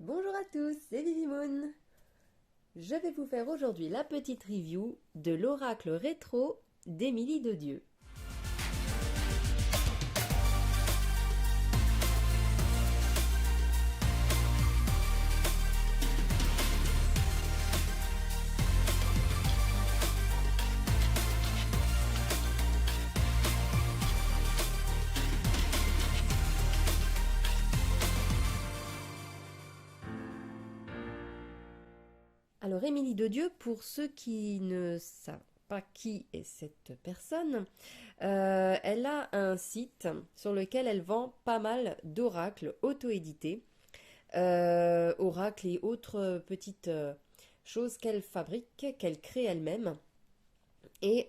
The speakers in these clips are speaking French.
Bonjour à tous, c'est Vivimoon. Je vais vous faire aujourd'hui la petite review de l'oracle rétro d'Émilie de Dieu. Alors Émilie de Dieu, pour ceux qui ne savent pas qui est cette personne, elle a un site sur lequel elle vend pas mal d'oracles auto-édités, oracles et autres petites choses qu'elle fabrique, qu'elle crée elle-même. Et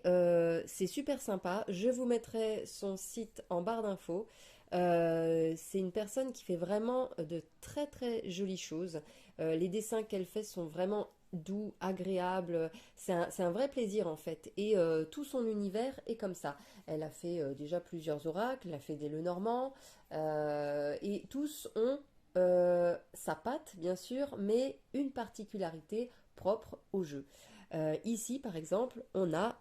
c'est super sympa. Je vous mettrai son site en barre d'infos. C'est une personne qui fait vraiment de très très jolies choses. Les dessins qu'elle fait sont vraiment doux, agréables. C'est un vrai plaisir en fait. Et tout son univers est comme ça. Elle a fait déjà plusieurs oracles, elle a fait des Lenormand. Et tous ont sa patte bien sûr, mais une particularité propre au jeu. Ici, par exemple, on a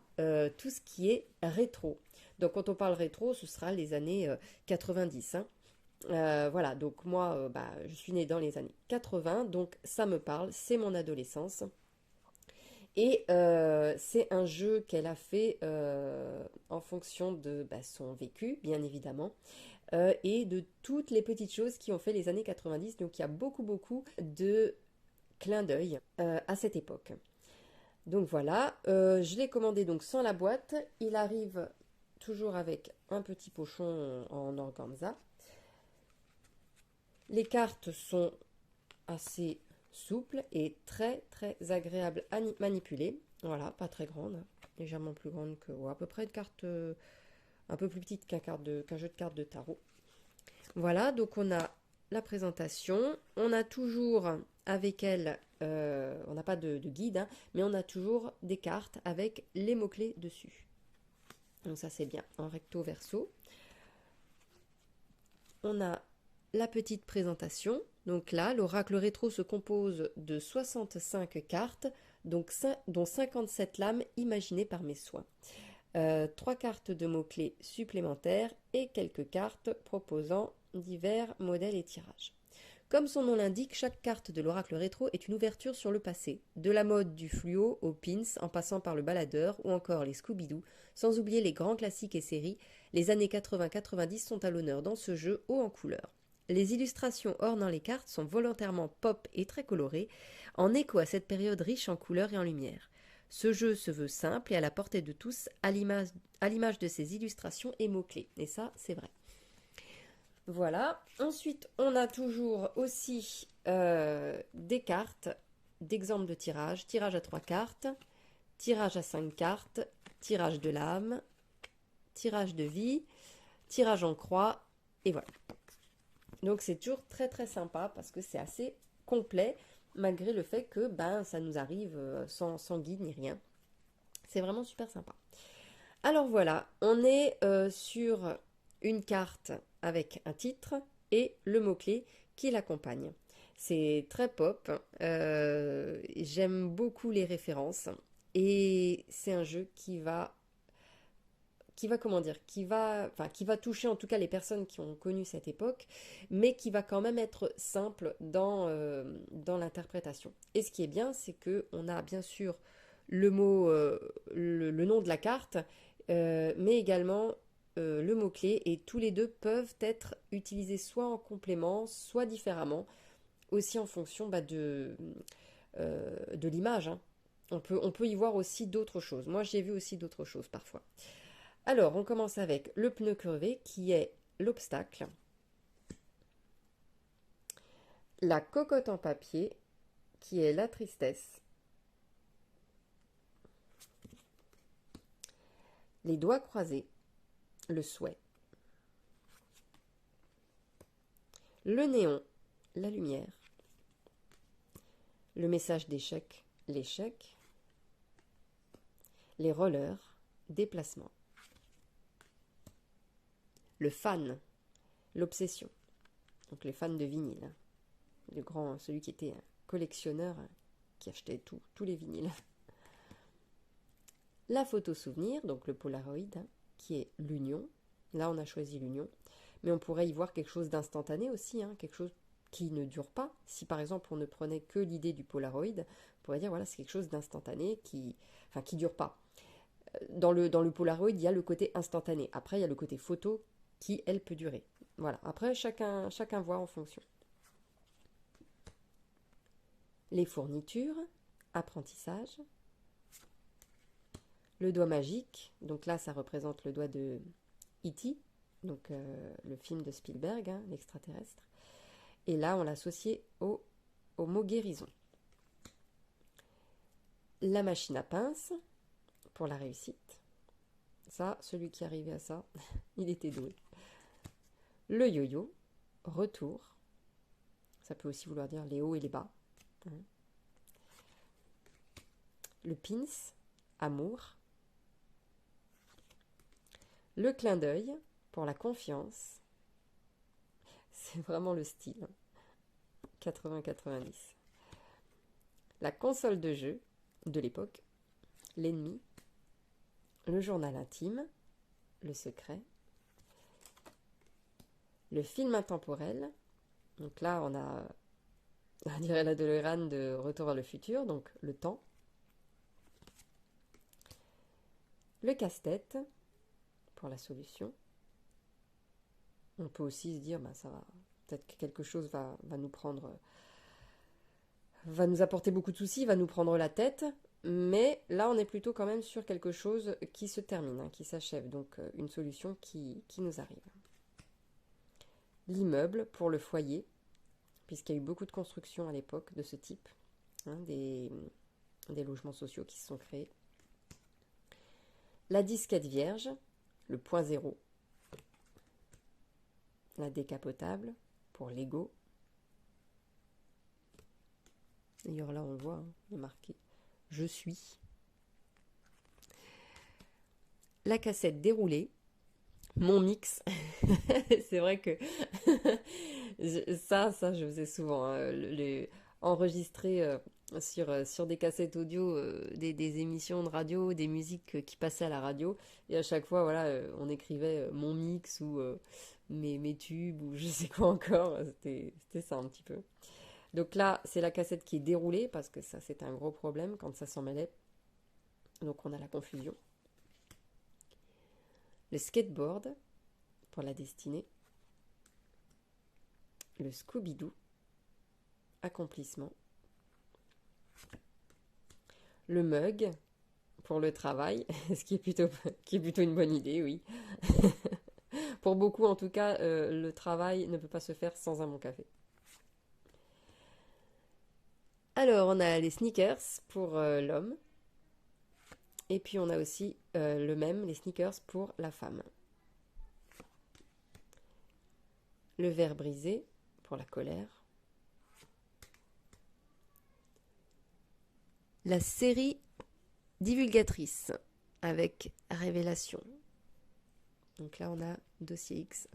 tout ce qui est rétro. Donc, quand on parle rétro, ce sera les années 90, hein. Voilà, donc moi, je suis née dans les années 80, donc ça me parle, c'est mon adolescence. Et c'est un jeu qu'elle a fait en fonction de son vécu, bien évidemment, et de toutes les petites choses qui ont fait les années 90. Donc, il y a beaucoup, beaucoup de clins d'œil à cette époque. Donc voilà, je l'ai commandé donc sans la boîte. Il arrive toujours avec un petit pochon en organza. Les cartes sont assez souples et très très agréables à manipuler. Voilà, pas très grandes, légèrement plus grandes que, ou à peu près une carte un peu plus petite qu'un jeu de cartes de tarot. Voilà, donc on a la présentation. On a toujours avec elle, on n'a pas de guide, hein, mais on a toujours des cartes avec les mots-clés dessus. Donc ça c'est bien, en recto verso. On a la petite présentation. Donc là, l'oracle rétro se compose de 65 cartes, donc dont 57 lames imaginées par mes soins. 3 cartes de mots-clés supplémentaires et quelques cartes proposant divers modèles et tirages. Comme son nom l'indique, chaque carte de l'oracle rétro est une ouverture sur le passé, de la mode du fluo au pins en passant par le baladeur ou encore les Scooby-Doo, sans oublier les grands classiques et séries, les années 80-90 sont à l'honneur dans ce jeu haut en couleurs. Les illustrations ornant les cartes sont volontairement pop et très colorées, en écho à cette période riche en couleurs et en lumière. Ce jeu se veut simple et à la portée de tous, à l'image de ses illustrations et mots-clés. Et ça, c'est vrai. Voilà. Ensuite, on a toujours aussi des cartes, d'exemples de tirage. Tirage à 3 cartes, tirage à 5 cartes, tirage de l'âme, tirage de vie, tirage en croix, et voilà. Donc c'est toujours très très sympa parce que c'est assez complet, malgré le fait que ça nous arrive sans guide ni rien. C'est vraiment super sympa. Alors voilà, on est sur une carte avec un titre et le mot-clé qui l'accompagne. C'est très pop, j'aime beaucoup les références et c'est un jeu comment dire, qui va toucher en tout cas les personnes qui ont connu cette époque, mais qui va quand même être simple dans l'interprétation. Et ce qui est bien, c'est que on a bien sûr le mot, le nom de la carte, mais également le mot-clé, et tous les deux peuvent être utilisés soit en complément, soit différemment, aussi en fonction de l'image, hein. On peut y voir aussi d'autres choses. Moi, j'ai vu aussi d'autres choses parfois. Alors, on commence avec le pneu crevé, qui est l'obstacle. La cocotte en papier, qui est la tristesse. Les doigts croisés, le souhait. Le néon, la lumière. Le message d'échec, l'échec. Les rollers, déplacement. Le fan, l'obsession. Donc les fans de vinyle. celui qui était un collectionneur, qui achetait tous les vinyles. La photo souvenir, donc le Polaroid, qui est l'union. Là, on a choisi l'union. Mais on pourrait y voir quelque chose d'instantané aussi, quelque chose qui ne dure pas. Si par exemple on ne prenait que l'idée du Polaroid, on pourrait dire voilà, c'est quelque chose d'instantané qui dure pas. Dans le Polaroid, il y a le côté instantané. Après, il y a le côté photo qui, elle, peut durer. Voilà. Après, chacun voit en fonction. Les fournitures, apprentissage. Le doigt magique, donc là, ça représente le doigt de E.T., donc le film de Spielberg, l'extraterrestre. Et là, on l'a associé au mot guérison. La machine à pince, pour la réussite. Ça, celui qui arrivait à ça, il était doué. Le yo-yo, retour. Ça peut aussi vouloir dire les hauts et les bas. Le pins, amour. Le clin d'œil, pour la confiance. C'est vraiment le style. 80-90. La console de jeu de l'époque. L'ennemi. Le journal intime. Le secret. Le film intemporel. Donc là, on dirait la DeLorean de Retour vers le futur, donc le temps. Le casse-tête, pour la solution. On peut aussi se dire, ça va, peut-être que quelque chose va nous apporter beaucoup de soucis, va nous prendre la tête, mais là, on est plutôt quand même sur quelque chose qui se termine, qui s'achève, donc une solution qui nous arrive. L'immeuble, pour le foyer, puisqu'il y a eu beaucoup de constructions à l'époque de ce type, des logements sociaux qui se sont créés. La disquette vierge, le point zéro. La décapotable, pour Lego. D'ailleurs là on le voit, il est marqué « Je suis ». La cassette déroulée, mon mix. C'est vrai que ça je faisais souvent, enregistrer sur des cassettes audio des émissions de radio, des musiques qui passaient à la radio, et à chaque fois voilà, on écrivait mon mix ou mes tubes ou je sais quoi encore. C'était ça un petit peu. Donc là c'est la cassette qui est déroulée parce que ça c'est un gros problème quand ça s'en mêlait, donc on a la confusion. Le skateboard pour la destinée. Le Scooby-Doo, accomplissement. Le mug pour le travail, ce qui est plutôt une bonne idée, oui. Pour beaucoup en tout cas, le travail ne peut pas se faire sans un bon café. Alors on a les sneakers pour l'homme, et puis on a aussi les sneakers pour la femme. Le verre brisé pour la colère. La série divulgatrice avec Révélation. Donc là, on a Dossier X,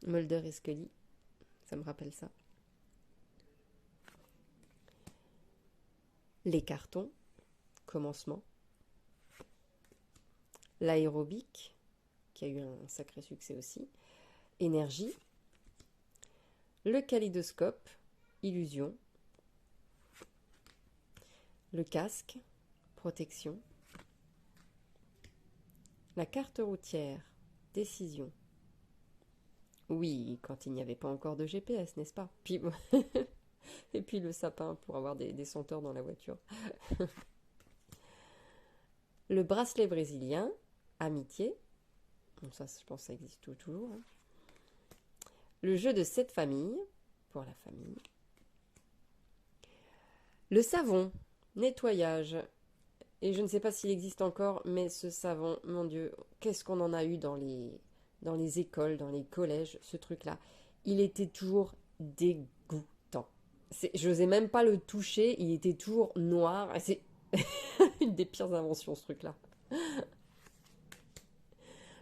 Mulder et Scully. Ça me rappelle ça. Les cartons, commencement. L'aérobic, qui a eu un sacré succès aussi. Énergie. Le kaléidoscope, illusion. Le casque, protection. La carte routière, décision. Oui, quand il n'y avait pas encore de GPS, n'est-ce pas? Et puis le sapin pour avoir des senteurs dans la voiture. Le bracelet brésilien, amitié. Donc ça, je pense que ça existe toujours. Le jeu de 7 familles, pour la famille. Le savon, nettoyage. Et je ne sais pas s'il existe encore, mais ce savon, mon Dieu, qu'est-ce qu'on en a eu dans les écoles, dans les collèges, ce truc-là. Il était toujours dégoûtant. Je n'osais même pas le toucher, il était toujours noir. C'est une des pires inventions, ce truc-là.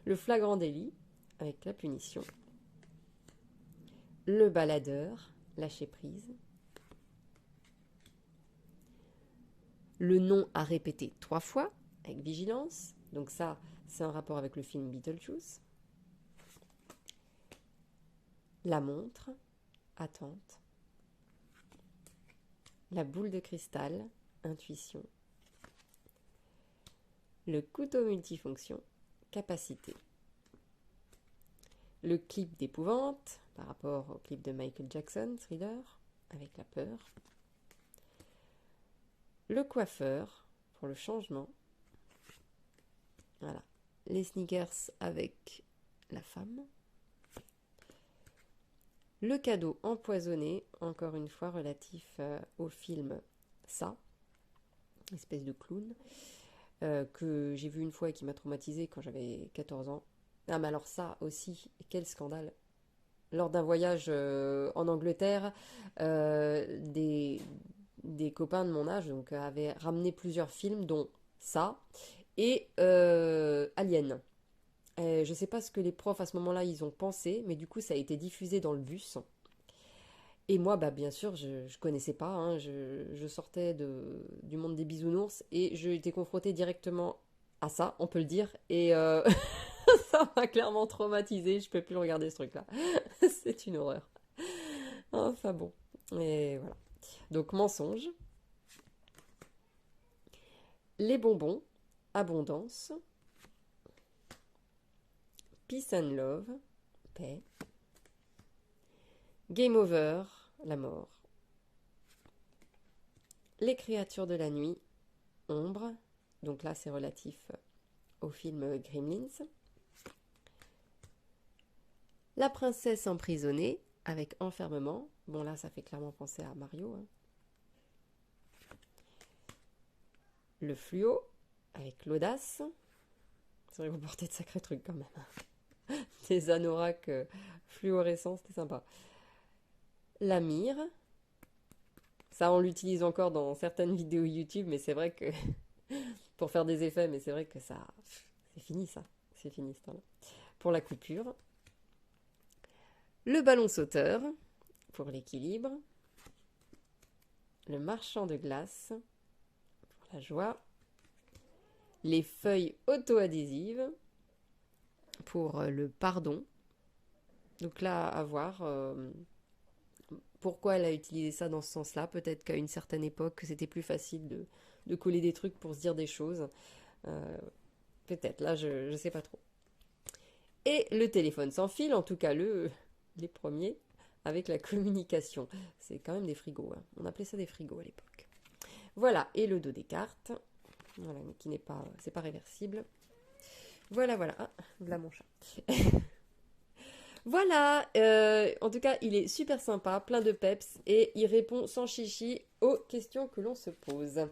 Le flagrant délit, avec la punition. Le baladeur, lâcher prise. Le nom à répéter 3 fois, avec vigilance. Donc ça, c'est en rapport avec le film Beetlejuice. La montre, attente. La boule de cristal, intuition. Le couteau multifonction, capacité. Le clip d'épouvante, par rapport au clip de Michael Jackson, Thriller, avec la peur. Le coiffeur, pour le changement. Voilà. Les sneakers avec la femme. Le cadeau empoisonné, encore une fois relatif au film Ça, espèce de clown, que j'ai vu une fois et qui m'a traumatisée quand j'avais 14 ans. Ah mais alors ça aussi, quel scandale. Lors d'un voyage en Angleterre, des copains de mon âge donc, avaient ramené plusieurs films, dont Ça et Alien. Je sais pas ce que les profs à ce moment-là ils ont pensé, mais du coup ça a été diffusé dans le bus. Et moi, bah, bien sûr, je connaissais pas, hein, je sortais du monde des bisounours et j'ai été confrontée directement à ça, on peut le dire, et ça m'a clairement traumatisée, je peux plus regarder ce truc-là. C'est une horreur. Enfin bon, et voilà. Donc mensonge, les bonbons, abondance, peace and love, paix, game over, la mort, les créatures de la nuit, ombre, donc là c'est relatif au film Gremlins, la princesse emprisonnée avec enfermement, bon là ça fait clairement penser à Mario, hein. Le fluo avec l'audace, c'est vrai que vous portez de sacrés trucs quand même, des anoraks fluorescents, c'était sympa. La myrrhe, ça on l'utilise encore dans certaines vidéos YouTube, mais c'est vrai que pour faire des effets, mais c'est vrai que ça, c'est fini ça, c'est fini ce temps-là. Pour la coupure, le ballon sauteur pour l'équilibre, le marchand de glace pour la joie, les feuilles auto-adhésives pour le pardon. Donc là, à voir pourquoi elle a utilisé ça dans ce sens-là. Peut-être qu'à une certaine époque, c'était plus facile de coller des trucs pour se dire des choses. Peut-être, là, je ne sais pas trop. Et le téléphone sans fil, en tout cas les premiers, avec la communication. C'est quand même des frigos, hein. On appelait ça des frigos à l'époque. Voilà, et le dos des cartes, voilà, qui n'est pas, c'est pas réversible. Voilà, voilà. Ah, là mon chat. Voilà, en tout cas, il est super sympa, plein de peps, et il répond sans chichi aux questions que l'on se pose.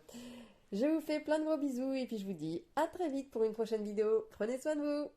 Je vous fais plein de gros bisous, et puis je vous dis à très vite pour une prochaine vidéo. Prenez soin de vous!